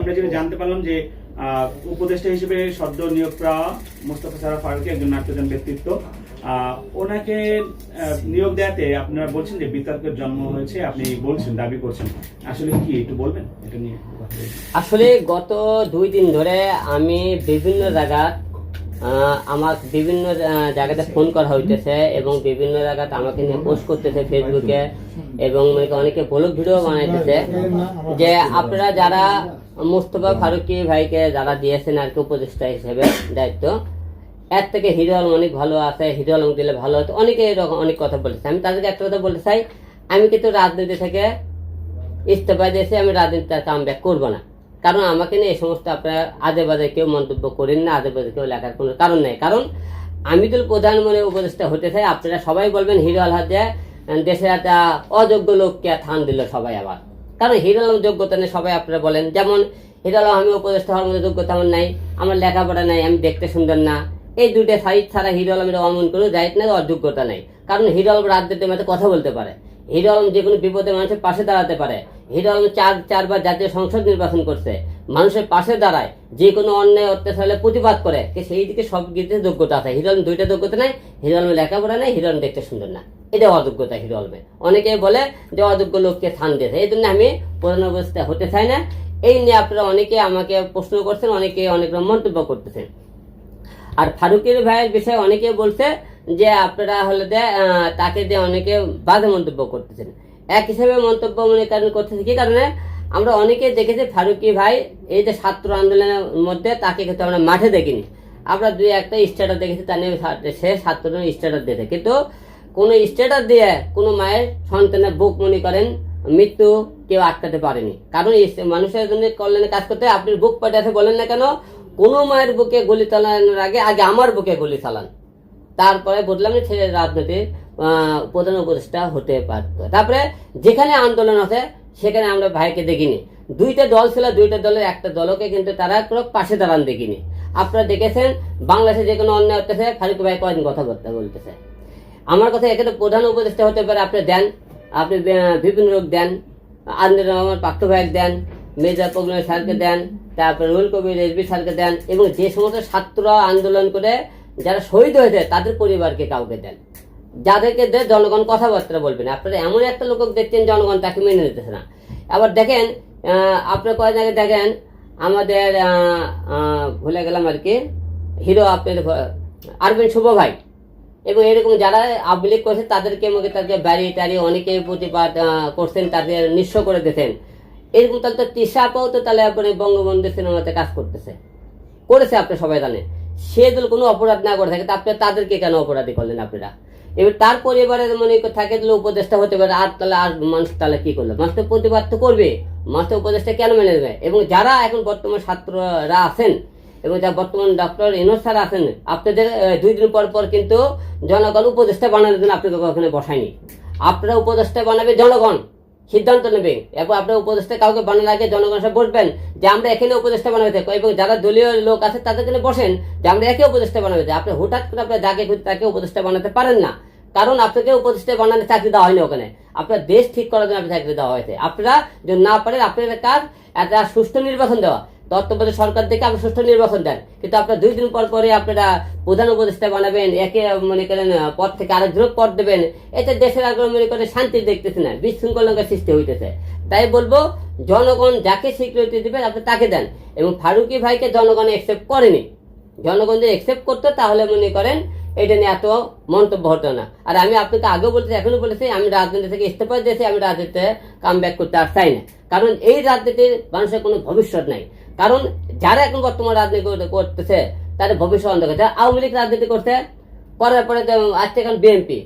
আমরা যেটা জানতে পারলাম যে উপদেষ্টা হিসেবে সদ্য নিয়োগ পাওয়া মোস্তফা সরোয়ার ফারুকী একজন নাট্যজন ব্যক্তিত্ব, ওনাকে নিয়োগ দেওয়াতে আপনারা বলছেন যে বিতর্কের জন্ম হয়েছে, আপনি বলছেন, দাবি করছেন, আসলে কি একটু বলবেন এটা নিয়ে? আসলে গত 2 দিন ধরে আমি বিভিন্ন জায়গাতে ফোন করা হইতেছে এবং বিভিন্ন জায়গাতে আমাকে নিয়ে পোস্ট করতেছে ফেসবুকে, এবং অনেকে ব্লগ ভিডিও বানাইতেছে যে আপনারা যারা মোস্তফা ফারুকী ভাইকে যারা দিয়েছেন আর কি উপদেষ্টা হিসেবে দায়িত্ব, এর থেকে হিরো আলম অনেক ভালো আছে, হিরো আলম দিলে ভালো হতো, অনেকে এরকম অনেক কথা বলতেছে। আমি তাদেরকে একটা কথা বলতে চাই, আমি কিন্তু রাজনীতি থেকে ইস্তফা দিয়েছি, আমি রাজনীতিতে কাম ব্যাক করবো না। কারণ আমাকে নিয়ে এই সমস্ত আপনারা আজে বাজে কেউ মন্তব্য করেন না, আজে বাজে কেউ লেখার কোনো কারণ নেই। কারণ আমি তো প্রধানমন্ত্রী উপদেষ্টা হতে চাই, আপনারা সবাই বলবেন হিরো আলম দিয়ে দেশের একটা অযোগ্য লোককে থান দিল সবাই আবার। কারণ হিরো আলম যোগ্যতা নেই সবাই আপনারা বলেন, যেমন হিরো আলম আমি উপদেষ্টা হওয়ার মধ্যে যোগ্যতা আমার নাই, আমার লেখাপড়া নাই, আমি দেখতে সুন্দর না, এই দুটো সাইড ছাড়া হিরো আলমের অমন করে যাইত না, অযোগ্যতা নেই। কারণ হিরো আলম রাজনীতির মধ্যে কথা বলতে পারে, হিরো আলম যে কোনো বিপদে মানুষের পাশে দাঁড়াতে পারে, হিরো আলম চারবার জাতীয় সংসদ নির্বাচন করছে, মানুষের পাশে দাঁড়ায়, যে কোনো অন্যায় অত্যাচার হলে প্রতিবাদ করে, সেই দিকে সব দিকে যোগ্যতা আছে। হিরো আলম দুইটা যোগ্যতা নাই, হিরো আলমের লেখাপড়া নাই, হিরো আলম দেখতে সুন্দর না, এটা অযোগ্যতা হিরো আলমের। অনেকে বলে যে অযোগ্য লোককে স্থান দিয়েছে, এই জন্য আমি প্রধান উপদেষ্টা হতে চাই না। এই নিয়ে আপনারা অনেকে আমাকে প্রশ্ন করছেন, অনেকে অনেক রকম মন্তব্য করতেছেন। আর ফারুকের ভাইয়ের বিষয়ে অনেকে বলছে যে আপনারা হলে তাকে দিয়ে অনেকে বাজে মন্তব্য করতেছেন। এক হিসেবে মন্তব্য মনে করেন করতেছে কি কারণে, আমরা অনেকে দেখেছি ফারুকী ভাই এই যে ছাত্র আন্দোলনের মধ্যে তাকে কিন্তু আমরা মাঠে দেখিনি, আমরা 2-1টা স্ট্যাটাস দেখেছি, তা নিয়ে সে ছাত্র স্ট্যাটাস দিয়েছে, কিন্তু কোনো স্ট্যাটাস দিয়ে কোনো মায়ের সন্তানের বুক মনে করেন মৃত্যু কেউ আটকাতে পারেনি। কারণ মানুষের জন্য কল্যাণে কাজ করতে আপনি বুক পাঠাতে বলেন না কেন, কোনো মায়ের বুকে গুলি চালানোর আগে আমার বুকে গুলি চালান, তারপরে বললাম যে ছেলে রাজনীতির প্রধান উপদেষ্টা হতে পারত। তারপরে যেখানে আন্দোলন আছে সেখানে আমরা ভাইকে দেখিনি। 2টা দল ছিল, 2টা দলের একটা দলকে কিন্তু তারা কোনো পাশে দাঁড়ান দেখিনি। আপনারা দেখেছেন বাংলাদেশে যে কোনো অন্যায় হতেছে, ফারুকী ভাই কয়েকদিন কথাবার্তা বলতেছে। আমার কথা এখানে প্রধান উপদেষ্টা হতে পারে, আপনি দেন, আপনি বিভিন্ন লোক দেন, আন্দোলন আমার পার্থ ভাই দেন, মির্জা ফখরুল স্যারকে দেন, তারপরে রুহুল কবির রিজভী স্যারকে দেন, এবং যে সমস্ত ছাত্ররা আন্দোলন করে যারা শহীদ হয়েছে তাদের পরিবারকে কাউকে দেন, যাদেরকে দেন জনগণ কথাবার্তা বলবেন। আপনারা এমন একটা লোক দেখছেন জনগণ তাকে মেনে নিতেছে না। আবার দেখেন আপনার কয়েকদিন আগে দেখেন আমাদের ভুলে গেলাম আর কি, হিরো আপনার আরবিন শুভ ভাই এবং এরকম যারা আবলিক করছে তাদেরকে বাড়ি টাড়ি অনেকে প্রতিবাদ করছেন, তাদের নিঃস্ব করে দিতেন। এরকম তাহলে তো তৃষা আপাও তো তাহলে আপনি বঙ্গবন্ধু সিনেমাতে কাজ করেছে আপনি সবাই জানেন। সে যদি কোনো অপরাধ না করে থাকে তা আপনি তাদেরকে কেন অপরাধী করলেন আপনারা? এবার তার পরিবারের মনে থাকে দিলে উপদেষ্টা হতে পারে, আর তাহলে আর মানুষ তাহলে কি করলো? মানুষ তো প্রতিবাদ তো করবে, মানুষ তো উপদেষ্টা কেন মেনে নেবে? এবং যারা এখন বর্তমান ছাত্ররা আছেন এবং যা বর্তমান ডক্টর ইউনূস স্যার আছেন, আপনাদের 2 দিন পর পর কিন্তু জনগণ উপদেষ্টা বানানোর জন্য আপনাকে ওখানে বসায়নি। আপনারা উপদেষ্টা বানাবে জনগণ, সিদ্ধান্ত নেবে, এবং আপনার উপদেষ্টা কাউকে বানানোর আগে জনগণের সাথে বসবেন যে আমরা এখানে উপদেষ্টা বানাবে থাকবো, এবং যারা দলীয় লোক আছে তাদের জন্য বসেন যে আমরা একে উপদেষ্টা বানাবে। আপনি হুঠাৎ করে আপনার যাকে খুঁজে তাকে উপদেষ্টা বানাতে পারেন না, কারণ আপনাকে উপদেষ্টা বানাতে চাকরি দেওয়া হয়নি, ওখানে আপনার দেশ ঠিক করার জন্য আপনি চাকরি দেওয়া হয়েছে। আপনারা যদি না পারেন আপনাদের কাজ একটা সুষ্ঠু নির্বাচন দেওয়া, তত্ত্বাবধায়ক সরকার থেকে আপনি সুষ্ঠু নির্বাচন দেন, কিন্তু আপনার 2 দিন পর পরে আপনারা প্রধান উপদেষ্টা বানাবেন, একে মনে করেন পদ থেকে আরেকজনকে পদ দেবেন, এতে দেশের আগ্রহ মনে করে শান্তি দেখতেছে না, বিশৃঙ্খলার সৃষ্টি হইতেছে। তাই বলবো জনগণ যাকে স্বীকৃতি দেবেন আপনি তাকে দেন। এবং ফারুকী ভাইকে জনগণ অ্যাকসেপ্ট করেনি, জনগণ যদি অ্যাকসেপ্ট করতো তাহলে মনে করেন এটা নিয়ে এত মন্তব্য হতো না। আর আমি আপনাকে আগেও বলতেছি এখনো বলেছি, আমি রাজনীতি থেকে ইস্তফা দিয়েছি, আমি রাজনীতিতে কাম ব্যাক করতে আর চাই না। কারণ এই রাজনীতির মানুষের কোনো ভবিষ্যৎ নাই। কারণ যারা এখন বর্তমান রাজনীতি করতেছে তাদের ভবিষ্যৎ অন্ধকার। যারা আওয়ামী লীগ রাজনীতি করছে করার পরে আজকে এখন বিএনপি,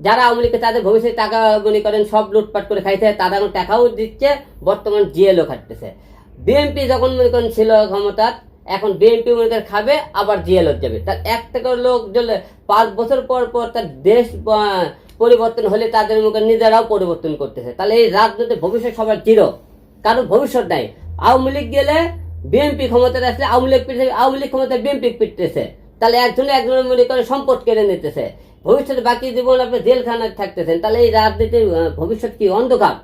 যারা আওয়ামী লীগকে তাদের ভবিষ্যতে টাকা মনে করেন সব লুটপাট করে খাইছে, তারা এখন টাকাও দিচ্ছে, বর্তমান জিএলও খাটতেছে। বিএনপি যখন মনে করেন ছিল ক্ষমতা, এখন বিএনপি মনে করে খাবে, আবার জিএলও যাবে। তার এক টাকা লোক জ্বলে 5 বছর পর পর তার দেশ পরিবর্তন হলে তাদের মুখে নিজেরাও পরিবর্তন করতেছে। তাহলে এই রাজনীতির ভবিষ্যৎ সবার জিরো, কারণ ভবিষ্যৎ নাই। আওয়ামী লীগ গেলে বিএনপি ক্ষমতায় আসলে আওয়ামী লীগ ক্ষমতায় বিএনপি পিটতেছে, তাহলে একজনের মনে করে সম্পদ কেড়ে নিতেছে, ভবিষ্যতে বাকি জীবন আপনি জেলখানায় থাকতেছেন। তাহলে এই রাজনীতির ভবিষ্যৎ কি অন্ধকার।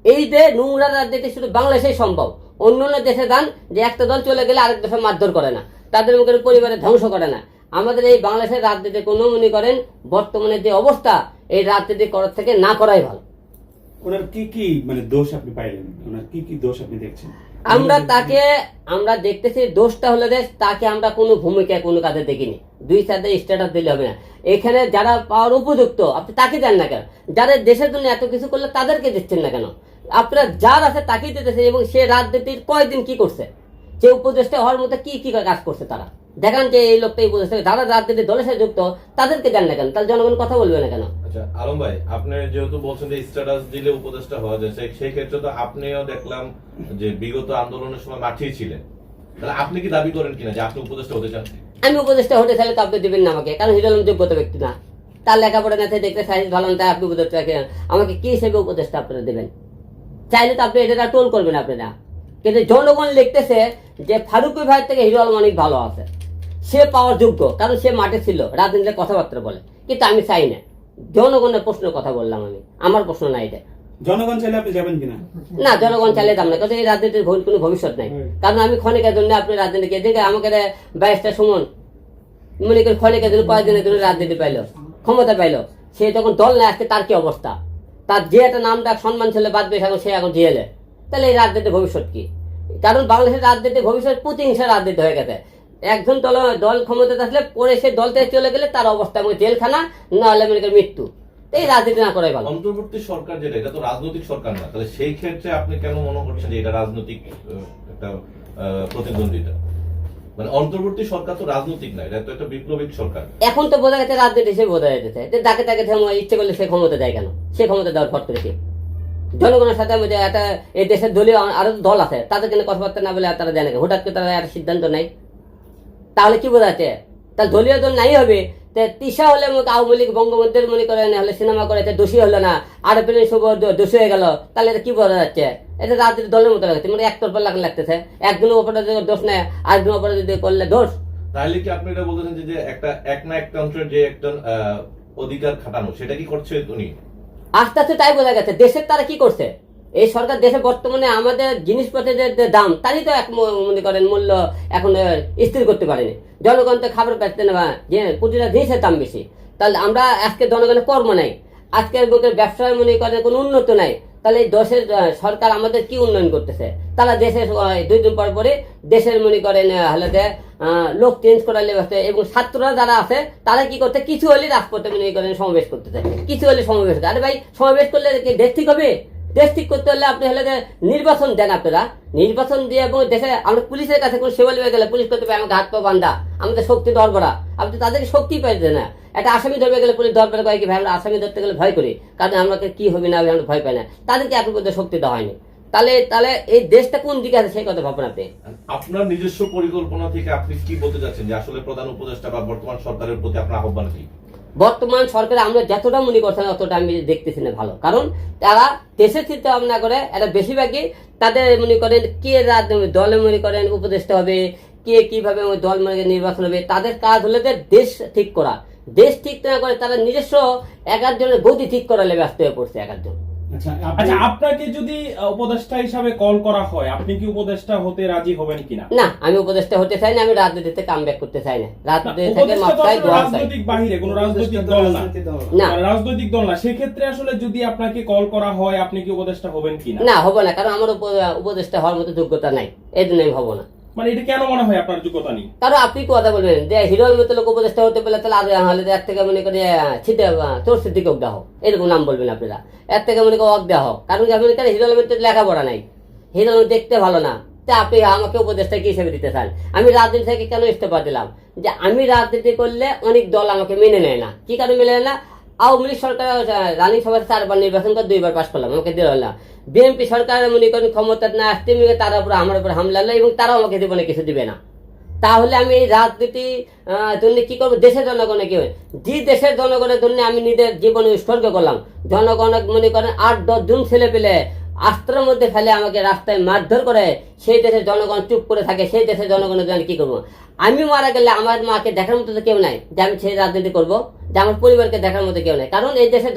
এই যে নোংরা রাজনীতি শুধু বাংলাদেশেই সম্ভব। অন্য অন্য দেশে যান যে একটা দল চলে গেলে আরেক দেশে মারধর করে না, তাদের মুখের পরিবারে ধ্বংস করে না। আমাদের এই বাংলাদেশের রাজনীতি কোনো মনে করেন বর্তমানে যে অবস্থা, এই রাজনীতি করার থেকে না করাই ভালো। ওনার কি কি মানে দোষ আপনি পাইলেন, ওনার কি কি দোষ আপনি দেখছেন? আমরা দেখতেছি দোষটা হলো যে তাকে আমরা কোনো ভূমিকা কোনো কাজে দেখিনি। 2-4 স্ট্যাটাস দিলে হবে না। এখানে যারা পাওয়ার উপযুক্ত আপনি তাকে দেন না কেন? যারা দেশের জন্য এত কিছু করলে তাদেরকে দিচ্ছেন না কেন? আপনারা যার আছে তাকেই দিতেছে। এবং সে রাজনীতির কয়দিন কি করছে, যে উপদেষ্টা হওয়ার মধ্যে কি কি কাজ করছে তারা দেখান, যে এই লোকটা এই উপদেষ্টা। যারা রাজনীতির দলের সাথে যুক্ত তাদেরকে দেন না কেন? তাহলে জনগণ কথা বলবে না কেন? আচ্ছা আলম ভাই, আপনি যেহেতু বলছেন যে স্ট্যাটাস দিলে উপদেষ্টা হওয়া যায়, সেই ক্ষেত্রে তো আপনিও দেখলাম যে বিগত আন্দোলনের সময় মাঠেই ছিলেন। তাহলে আপনি কি দাবি করেন কিনা যে আপনি উপদেষ্টা হতে চান? আমি উপদেষ্টা হতে চাইলে তো আপনি দিবেন না আমাকে, কারণ হিরো আলম যোগ্যতা ব্যক্তি না। তার লেখাপড়া না দেখতে সাইজ ভালো না, তাই আপনি উপদেষ্টা আমাকে কি হিসেবে উপদেষ্টা আপনারা দেবেন? চাইলে তো আপনি এটা টোল করবেন আপনারা। কিন্তু জনগণ লিখতেছে যে ফারুক ভাইয়ের থেকে হিরো আলম অনেক ভালো আছে, সে পাওয়ার যোগ্য, কারণ সে মাঠে ছিল, রাজনীতিতে কথাবার্তা বলে। কিন্তু আমি চাই না। জনগণের প্রশ্নের কথা বললাম আমি, আমার প্রশ্ন না এটা। জনগণ চাইলে আপনি যাবেন কিনা? না, জনগণ চাইলে দাম না, কারণ এই রাজনীতির কোনো ভবিষ্যৎ নাই। কারণ আমি ক্ষণিকের জন্য আপনি রাজনীতিকে দেখে আমাকে 22টা সুমন মনে করি ক্ষণিকের জন্য কয়েকদিনের জন্য রাজনীতি পাইলো, ক্ষমতা পাইলো। সে যখন দল না আসছে তার কি অবস্থা? তার যে একটা নাম ডাক সম্মান ছিল বাদ দিয়ে সে এখন জেলে। তাহলে এই রাজনীতির ভবিষ্যৎ কি? কারণ বাংলাদেশের রাজনীতির ভবিষ্যৎ প্রতিহিংসা রাজনীতি হয়ে গেছে। একজন দল ক্ষমতা আসলে পরে সে দল থেকে চলে গেলে তার অবস্থা জেলখানা, না হলে মনে করি মৃত্যু। এই রাজনীতি না করাই ভালো। অন্তর্বর্তী সরকার যেটা, এটা তো রাজনৈতিক সরকার না, তাহলে সেই ক্ষেত্রে আপনি কেন মনে করছেন যে এটা রাজনৈতিক একটা প্রতিদ্বন্দ্বিতা? মানে অন্তর্বর্তী সরকার তো রাজনৈতিক না, এটা তো একটা বিপ্লবিক সরকার। এখন তো বোঝা গেছে রাজনীতি হিসেবে বোঝা যেতেছে যে তাকে ইচ্ছে করলে সে ক্ষমতা দেয় কেন? সে ক্ষমতা দেওয়ার ফট করেছে জনগণের সাথে একটা এই দেশের দলীয় আরো দল আছে, তাদের জন্য কথাবার্তা না বলে তারা দেয় না, হঠাৎ করে তারা একটা সিদ্ধান্ত নেয়। তাহলে কি বোঝা যাচ্ছে? তার দলীয় দল নাই হবে। তিশা হলে আওয়ামী লীগ বঙ্গবন্ধুর মনে করেন হলে সিনেমা করেছে, দোষী হলো না, আর দোষী হয়ে গেল, তাহলে এটা কি বোঝা যাচ্ছে? এটা রাজনীতি দলের মতো লাগছে, মানে একতরফা লাগতেছে। একজনের উপরে দোষ নেয়, আরেকজনের উপরে যদি করলে দোষ। তাহলে কি আপনি এটা বলতেছেন যে একটা এক না একটা অঞ্চলের যে একটা অধিকার খাটানো, সেটা কি করছে উনি? আস্তে আস্তে তাই বোঝা গেছে। দেশের তারা কি করছে? এই সরকার দেশে বর্তমানে আমাদের জিনিসপত্রের যে দাম, তারই তো এক মনে করেন মূল্য এখন স্থির করতে পারেনি। জনগণ তো খাবার পাচ্ছে না, যে প্রতিটা জিনিসের দাম বেশি। তাহলে আমরা আজকে জনগণের কর্ম নাই, আজকের লোকের ব্যবসায় মনে করেন কোনো উন্নত নাই। তাহলে এই দেশের সরকার আমাদের কি উন্নয়ন করতেছে? তারা দেশের 2 দিন পর পরে দেশের মনে করেন হলে লোক চেঞ্জ করার লেগে। এবং ছাত্ররা যারা আছে তারা কি করতে, কিছু হলে রাজপথে মনে করেন সমাবেশ করতেছে, কিছু হলে সমাবেশ। আরে ভাই, সমাবেশ করলে দেশ ঠিক হবে? দেশ ঠিক করতে হলে আপনি হলে নির্বাচন দেন। আপনারা নির্বাচন দিয়ে এবং দেশে আমরা পুলিশের কাছে কোনো সেবা লেগে গেলে পুলিশ করতে পারে আমাকে হাত পা বান্ধা, আমাদের শক্তি দরবরা। আপনি তাদেরকে শক্তি পাইছে না। একটা আসামি ধরবে গেলে পুলিশ দরবার করে কি ভাই, আমরা আসামি ধরতে গেলে ভয় করি, কারণ আমাকে কি হবে না হবে আমরা ভয় পাই না। তাদেরকে এখন পর্যন্ত শক্তি দেওয়া হয়নি। তাহলে এই দেশটা কোন দিকে আছে সেই কথা ভাববেন আপনি। আপনার নিজস্ব পরিকল্পনা থেকে আপনি কি বলতে চাচ্ছেন যে আসলে প্রধান উপদেষ্টা বা বর্তমান সরকারের প্রতি আপনার আহ্বান কি? বর্তমান সরকারে আমরা যতটা মনে করছেন অতটা আমি দেখতেছি না ভালো। কারণ তারা দেশের চিন্তা ভাবনা করে, এটা বেশিরভাগই তাদের মনে করেন কে দলে মনে করেন উপদেষ্টা হবে, কে কিভাবে দল মনে নির্বাচন হবে। তাদের কাজ হলে যে দেশ ঠিক করা। দেশ ঠিক না করে তারা নিজস্ব একজনের গতি ঠিক করালে ব্যস্ত হয়ে পড়ছে একজন। আচ্ছা, আপনাকে যদি উপদেষ্টা হিসাবে কল করা হয়, আপনি কি উপদেষ্টা হতে রাজি হবেন কিনা? না, আমি উপদেষ্টা হতে চাই না। আমি রাজনীতিতে কামব্যাক করতে চাই না। রাজনীতি থেকে মাত্রায় দোয়া চাই। রাজনৈতিক বাহিরে কোনো রাজনৈতিক দল না, রাজনৈতিক দল না। সেক্ষেত্রে আসলে যদি আপনাকে কল করা হয়, আপনি কি উপদেষ্টা হবেন কিনা? না, হবো না, কারণ আমার উপদেষ্টা হওয়ার মতো যোগ্যতা নাই, এই জন্য আমি হবো না। মানে এটা কেন মনে হয় আপনার যোগ্যতা নেই? কারণ আপনি কথা বলবেন যে হিরোর মতো লোক উপদেষ্টা হতে পেলে তাহলে আর এর থেকে মনে করে ছিটে তোর সিদ্দিকে অগ্দা হোক, এরকম নাম বলবেন আপনারা। এর থেকে মনে করে অগ্দা হোক, কারণ আপনি হিরোর মধ্যে লেখাপড়া নাই, হিরোর দেখতে ভালো না। তা আপনি আমাকে উপদেষ্টা কি হিসেবে দিতে চান? আমি রাজনীতি থেকে কেন ইস্তফা দিলাম? যে আমি রাজনীতি করলে অনেক দল আমাকে মেনে নেয় না। কি কারণে মেনে নেয় না? আওয়ামী লীগ সরকার রানিং সভায় 4 বার নির্বাচন করে 2 বার পাশ করলাম, আমাকে দিল না। বিএনপি সরকার মনে করেন ক্ষমতা না আসতে তারা উপরে আমার উপর হামলা হলো, এবং তারাও আমাকে জীবনে কিছু দিবে না। তাহলে আমি এই রাজনীতি জন্য কি করবো? দেশের জনগণে কি যে দেশের জনগণের জন্য আমি নিজের জীবন উৎসর্গ করলাম। জনগণ মনে করেন 8-10 জন ছেলে পেলে আস্ত্রের মধ্যে ফেলে আমাকে রাস্তায় মারধর করে, সেই দেশের জনগণ চুপ করে থাকে। সেই দেশের জনগণের জন্য কি করবো? আমি মারা গেলে আমার মাকে দেখার মতো তো কেউ নাই যে আমি ছেড়ে রাজনীতি করবো, যে আমার পরিবারকে দেখার মতো কেউ নাই। কারণ এই দেশের